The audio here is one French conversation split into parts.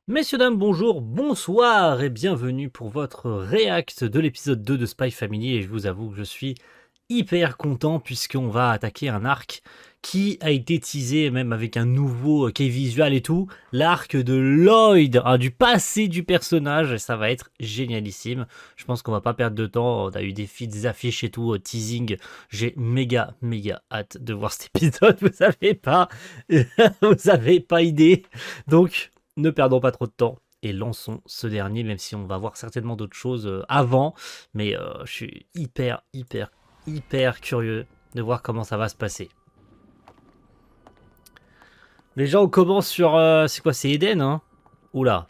Messieurs, dames, bonjour, bonsoir et bienvenue pour votre react de l'épisode 2 de Spy Family. Et je vous avoue que je suis hyper content puisqu'on va attaquer un arc qui a été teasé même avec un nouveau key visual et tout. L'arc de Lloyd, du passé du personnage, et ça va être génialissime. Je pense qu'on va pas perdre de temps, on a eu des feeds, des affiches et tout, teasing. J'ai méga hâte de voir cet épisode, vous savez pas, vous avez pas idée. Donc... ne perdons pas trop de temps et lançons ce dernier, même si on va voir certainement d'autres choses avant. Mais je suis hyper curieux de voir comment ça va se passer. Déjà, on commence sur... c'est quoi, c'est Eden, hein? Oula.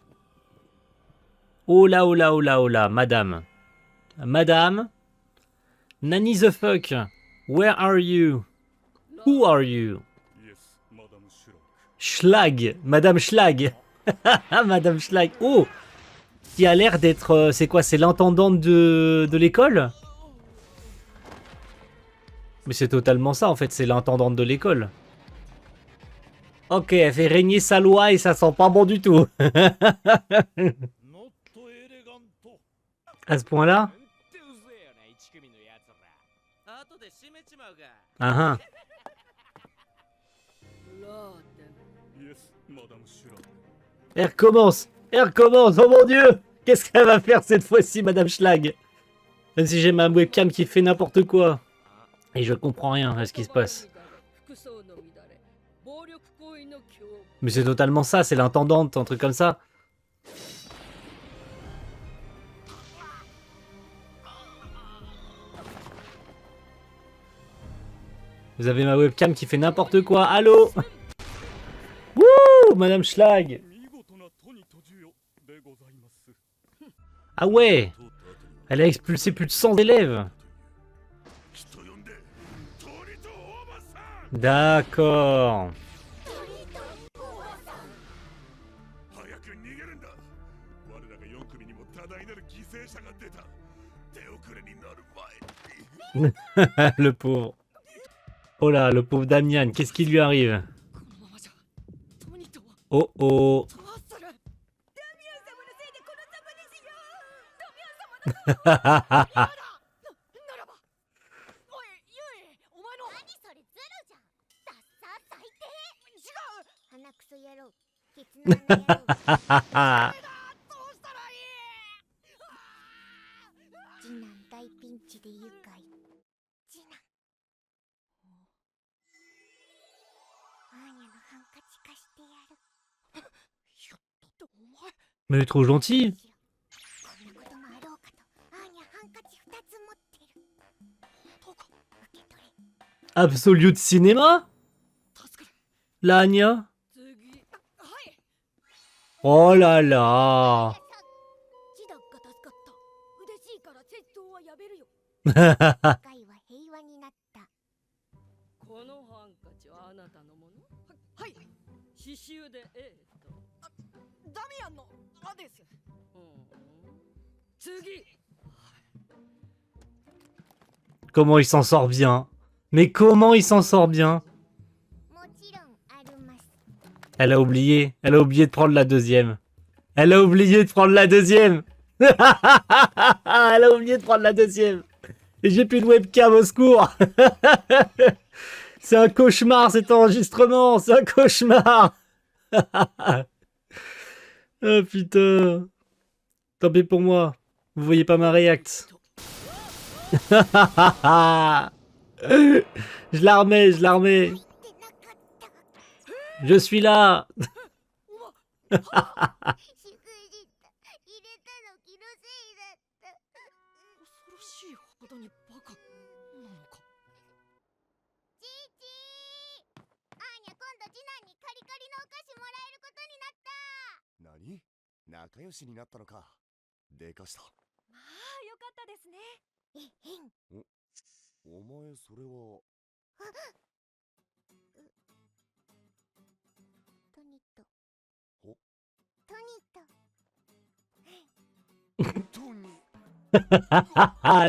Oula, madame. Madame. Nanny the fuck. Where are you? Who are you? Schlag. Madame Schlag. Ah, Madame Schlag. Oh, qui a l'air d'être... c'est quoi? C'est l'intendante de l'école? Mais c'est totalement ça, en fait. C'est l'intendante de l'école. Ok, elle fait régner sa loi et ça sent pas bon du tout. À ce point-là? Ah, ah. Elle recommence. Elle recommence. Oh mon dieu. Qu'est-ce qu'elle va faire cette fois-ci, Madame Schlag? Même si j'ai ma webcam qui fait n'importe quoi. Et je comprends rien à ce qui se passe. Mais c'est totalement ça, c'est l'intendante, un truc comme ça. Vous avez ma webcam qui fait n'importe quoi. Allô? Wouh, Madame Schlag. Ah ouais. Elle a expulsé plus de 100 élèves. D'accord. Le pauvre. Oh là, le pauvre Damian, qu'est-ce qui lui arrive? Oh oh. Mais elle est trop gentille. Absolute cinéma? La Anya? Oh là là. Comment il s'en sort bien? Mais comment il s'en sort bien? Elle a oublié de prendre la deuxième. Elle a oublié de prendre la deuxième. Elle a oublié de prendre la deuxième. Et j'ai plus de webcam, au secours. C'est un cauchemar cet enregistrement, c'est un cauchemar. Oh putain. Tant pis pour moi. Vous voyez pas ma react. Je la remets, je la remets. Je suis là.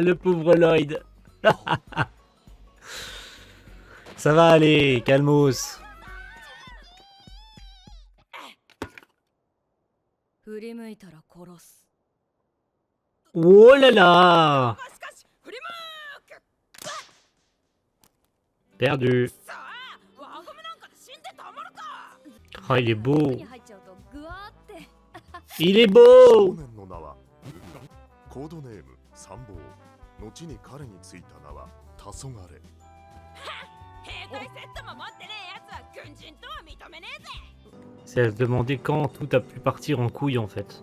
Le pauvre Lloyd. Ça va aller, calmos. Oh là là! Perdu. Oh, il est beau. Il est beau. の名はコードネーム参謀。後に彼についた名は黄昏。C'est à se demander quand tout a pu partir en couille en fait.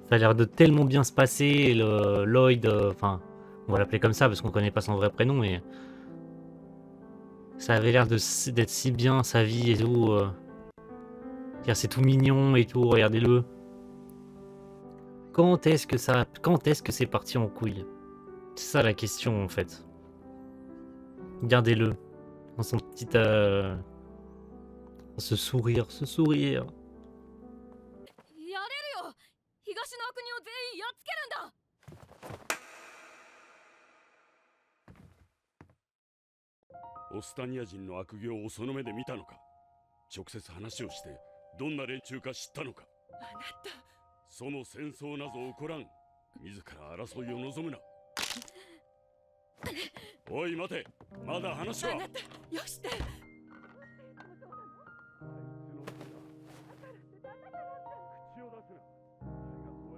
Ça a l'air de tellement bien se passer, le Lloyd, enfin, on va l'appeler comme ça parce qu'on connaît pas son vrai prénom, mais ça avait l'air d'être si bien sa vie et tout. C'est tout mignon et tout, regardez-le. Quand est-ce que c'est parti en couille? C'est ça la question en fait. Regardez-le dans son petit ce sourire. オスタニア人の悪行をその目で見たのか。直接話をしてどんな連中か知ったのか。あなた、その戦争なぞ起こらん。自ら争いを望むな。おい待て、まだ話は。あなた、よして。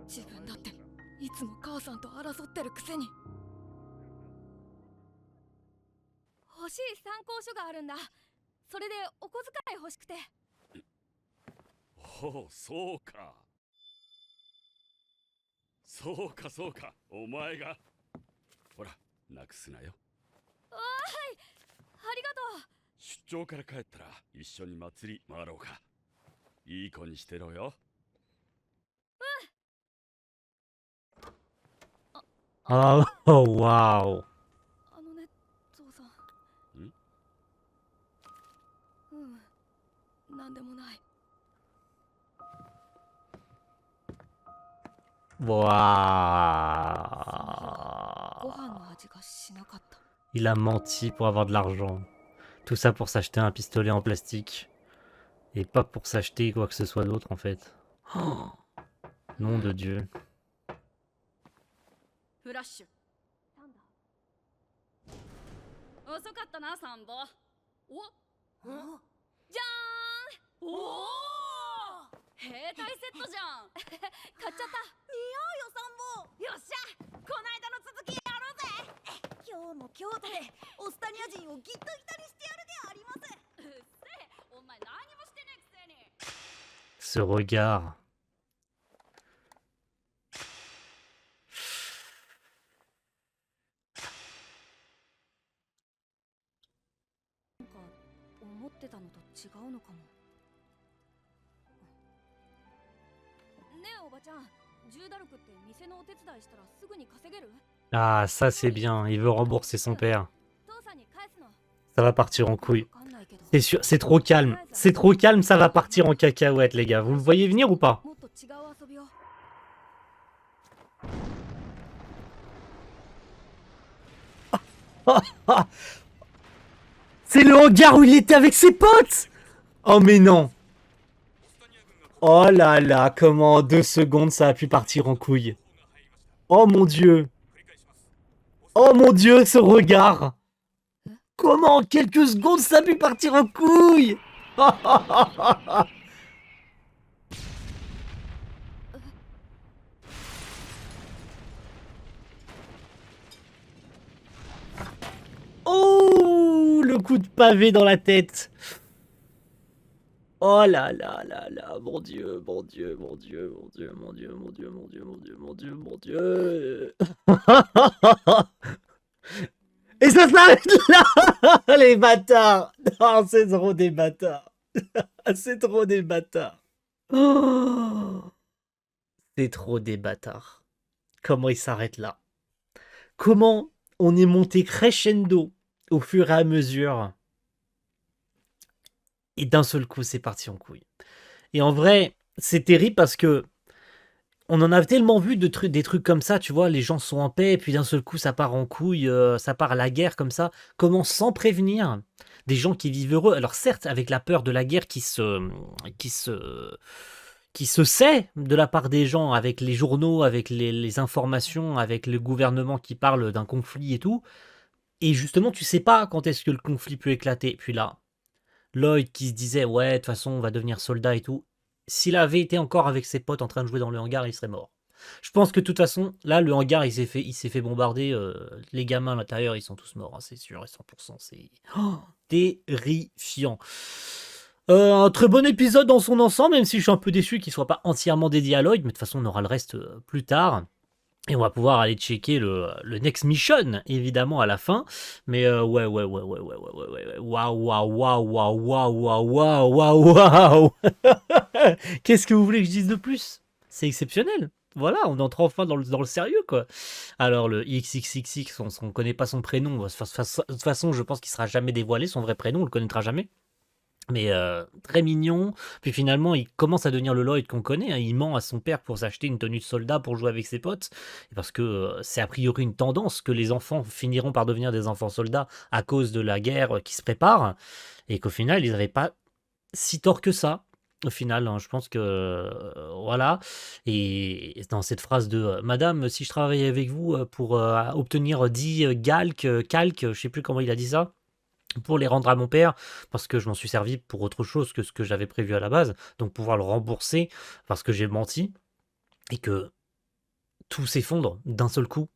自分だっていつも母さんと争ってるくせに。欲しい参考書があるんだ。それでお小遣い欲しくて。おお、そうか。そうか、お前が。ほら、なくすなよ。はい、ありがとう。出張から帰ったら一緒に祭り回ろうか。いい子にしてろよ。Oh, wow. あのね、ゾウさん。なんでもない。Il a menti pour avoir de l'argent. Tout ça pour s'acheter un pistolet en plastique. Et pas pour s'acheter quoi que ce soit d'autre en fait. Oh, nom de Dieu. Flash. 遅かったな、サンボ。お？じゃーん。おお。兵隊セットじゃん。買っちゃった。似合うよ、サンボ。よっしゃ、こないだの続きやろうぜ。今日も京都でオスタニア人をギットギタにしてやるであります。うっせえ、お前何もしてねえくせに。Ce regard. Ah, ça c'est bien, il veut rembourser son père. Ça va partir en couille. C'est sûr, c'est trop calme. C'est trop calme, ça va partir en cacahuète, les gars. Vous le voyez venir ou pas? C'est le hangar où il était avec ses potes! Oh mais non! Oh là là, comment en 2 secondes ça a pu partir en couille? Oh mon dieu! Oh mon dieu, ce regard! Comment en quelques secondes ça a pu partir en couille? Oh, le coup de pavé dans la tête. Oh là là là là, mon dieu, mon dieu, mon dieu, mon dieu, mon dieu, mon dieu, mon dieu, mon dieu, mon dieu, mon dieu. Et ça s'arrête là, les bâtards. Non, c'est trop des bâtards. C'est trop des bâtards. Oh, c'est trop des bâtards. Comment il s'arrête là? Comment on est monté crescendo au fur et à mesure. Et d'un seul coup, c'est parti en couille. Et en vrai, c'est terrible parce que on en a tellement vu des trucs comme ça, tu vois, les gens sont en paix, et puis d'un seul coup, ça part en couille, ça part à la guerre comme ça. Comment sans prévenir des gens qui vivent heureux? Alors certes, avec la peur de la guerre qui qui se sait de la part des gens, avec les journaux, avec les informations, avec le gouvernement qui parle d'un conflit et tout. Et justement, tu sais pas quand est-ce que le conflit peut éclater. Puis là, Lloyd qui se disait, ouais, de toute façon, on va devenir soldat et tout. S'il avait été encore avec ses potes en train de jouer dans le hangar, il serait mort. Je pense que de toute façon, là, le hangar, il s'est fait bombarder. Les gamins à l'intérieur, ils sont tous morts, hein, c'est sûr, et 100%. C'est terrifiant. Un très bon épisode dans son ensemble, même si je suis un peu déçu qu'il soit pas entièrement dédié à Lloyd, mais de toute façon, on aura le reste plus tard. Et on va pouvoir aller checker le Next Mission, évidemment, à la fin. Mais ouais, waouh, waouh, waouh, waouh, waouh, waouh, waouh, waouh. Qu'est-ce que vous voulez que je dise de plus? C'est exceptionnel. Voilà, on entre enfin dans le sérieux, quoi. Alors, le XXXX, on ne connaît pas son prénom. De toute façon, je pense qu'il sera jamais dévoilé, son vrai prénom, on le connaîtra jamais. Mais très mignon. Puis finalement, il commence à devenir le Lloyd qu'on connaît, hein. Il ment à son père pour s'acheter une tenue de soldat pour jouer avec ses potes. Parce que c'est a priori une tendance que les enfants finiront par devenir des enfants soldats à cause de la guerre qui se prépare. Et qu'au final, ils n'avaient pas si tort que ça. Au final, hein, je pense que voilà. Et dans cette phrase de Madame, si je travaille avec vous pour obtenir 10 calques, je sais plus comment il a dit ça, pour les rendre à mon père, parce que je m'en suis servi pour autre chose que ce que j'avais prévu à la base, donc pouvoir le rembourser parce que j'ai menti, et que tout s'effondre d'un seul coup.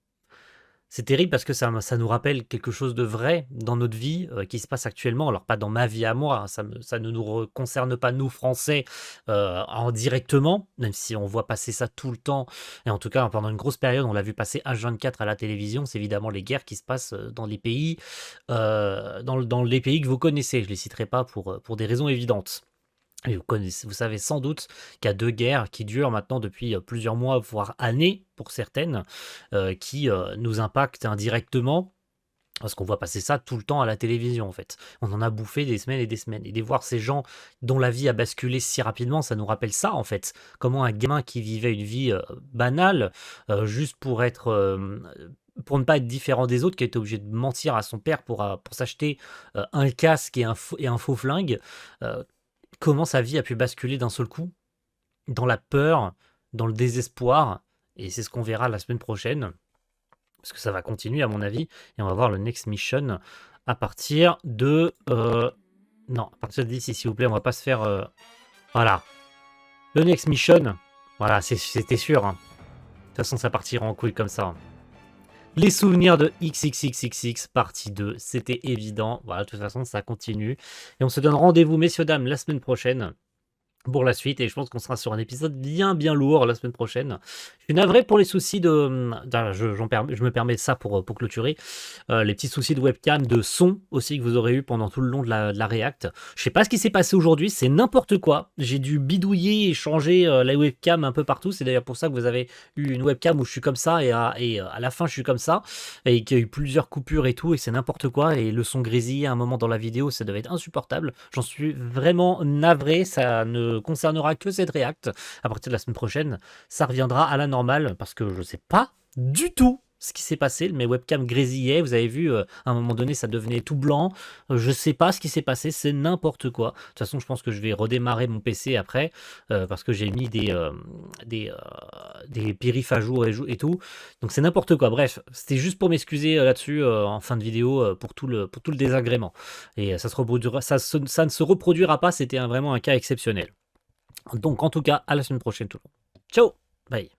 C'est terrible parce que ça nous rappelle quelque chose de vrai dans notre vie qui se passe actuellement. Alors, pas dans ma vie à moi, hein, ça ne nous concerne pas, nous, Français, en directement, même si on voit passer ça tout le temps. Et en tout cas, pendant une grosse période, on l'a vu passer H24 à la télévision. C'est évidemment les guerres qui se passent dans les pays, dans les pays que vous connaissez. Je ne les citerai pas pour des raisons évidentes. Et vous savez sans doute qu'il y a 2 guerres qui durent maintenant depuis plusieurs mois, voire années pour certaines, qui nous impactent indirectement, parce qu'on voit passer ça tout le temps à la télévision en fait. On en a bouffé des semaines et des semaines. Et de voir ces gens dont la vie a basculé si rapidement, ça nous rappelle ça en fait. Comment un gamin qui vivait une vie banale, juste pour ne pas être différent des autres, qui était obligé de mentir à son père pour s'acheter un casque et un faux flingue, comment sa vie a pu basculer d'un seul coup dans la peur, dans le désespoir. Et c'est ce qu'on verra la semaine prochaine, parce que ça va continuer à mon avis, et on va voir le Next Mission à partir de... non, à partir d'ici, s'il vous plaît, on va pas se faire... voilà. Le Next Mission, voilà, c'était sûr, hein. De toute façon, ça partira en couille comme ça. Les souvenirs de XXXXX, partie 2, c'était évident. Voilà, de toute façon, ça continue. Et on se donne rendez-vous, messieurs, dames, la semaine prochaine pour la suite. Et je pense qu'on sera sur un épisode bien, bien lourd la semaine prochaine. Je suis navré pour les soucis de... je me permets ça pour clôturer. Les petits soucis de webcam, de son aussi que vous aurez eu pendant tout le long de la React. Je sais pas ce qui s'est passé aujourd'hui, c'est n'importe quoi. J'ai dû bidouiller et changer la webcam un peu partout. C'est d'ailleurs pour ça que vous avez eu une webcam où je suis comme ça et à la fin je suis comme ça. Et qu'il y a eu plusieurs coupures et tout, et c'est n'importe quoi. Et le son grésillé à un moment dans la vidéo, ça devait être insupportable. J'en suis vraiment navré. Ça ne concernera que cette React. À partir de la semaine prochaine, ça reviendra à la normale parce que je sais pas du tout ce qui s'est passé. Mes webcams grésillaient, vous avez vu, à un moment donné ça devenait tout blanc. Je sais pas ce qui s'est passé, c'est n'importe quoi. De toute façon, je pense que je vais redémarrer mon PC après parce que j'ai mis des périphes à jour et tout. Donc c'est n'importe quoi. Bref, c'était juste pour m'excuser là-dessus en fin de vidéo pour tout le désagrément. Et ça ne se reproduira pas, c'était vraiment un cas exceptionnel. Donc en tout cas, à la semaine prochaine tout le monde. Ciao, bye.